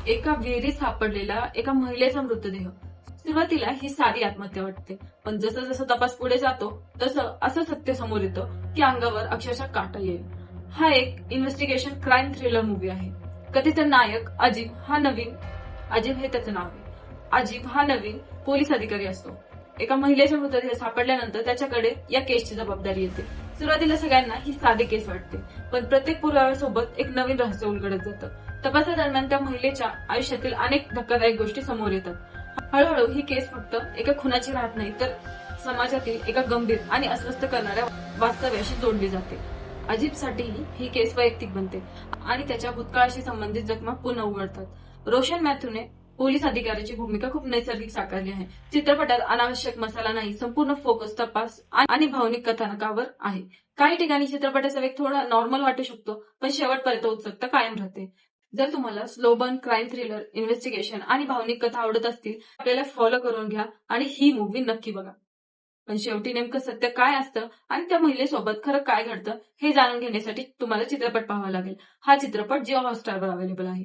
एका विहिरीत सापडलेला एका महिलेचा मृतदेह. सुरुवातीला ही साधी आत्महत्या वाटते, पण जसं जसं तपास पुढे जातो तसं असं सत्य समोर येतं की अंगावर अक्षरशः काटा येईल. हा एक इन्व्हेस्टिगेशन क्राईम थ्रिलर मूवी आहे. कथेचा नायक अजीब हे त्याचं नाव आहे. अजीब हा नवीन पोलीस अधिकारी असतो. एका महिलेचा मृतदेह सापडल्यानंतर त्याच्याकडे या केसची जबाबदारी येते. सुरुवातीला सगळ्यांना ही साधी केस वाटते, पण प्रत्येक पुराव्यासोबत एक नवीन रहस्य उलगडत जातं. तपासादरम्यान त्या महिलेच्या आयुष्यातील अनेक धक्कादायक गोष्टी समोर येतात. हळूहळू ही केस फक्त एका खुनाची राहत नाही, तर समाजातील एका गंभीर आणि अस्वस्थ करणाऱ्या वास्तव्याशी जोडली जाते. अजीबसाठीही ही केस वैयक्तिक बनते आणि त्याच्या भूतकाळाशी संबंधित जखमा पुन्हा उघडतात. रोशन मॅथ्यूने पोलीस अधिकाऱ्याची भूमिका खूप नैसर्गिक साकारली आहे. चित्रपटात अनावश्यक मसाला नाही, संपूर्ण फोकस तपास आणि भावनिक कथानकावर आहे. काही ठिकाणी चित्रपटाचा वेग थोडा नॉर्मल वाटू शकतो, पण शेवटपर्यंत उत्सुकता कायम राहते. जर तुम्हाला slow burn crime thriller, investigation आणि भावनिक कथा आवडत असतील, आपल्याला फॉलो करून घ्या आणि ही मूवी नक्की बघा. पण शेवटी नेमकं सत्य काय असतं आणि त्या महिलेसोबत खरं काय घडतं हे जाणून घेण्यासाठी तुम्हाला चित्रपट पाहावा लागेल. हा चित्रपट जिओ हॉटस्टारवर अवेलेबल आहे.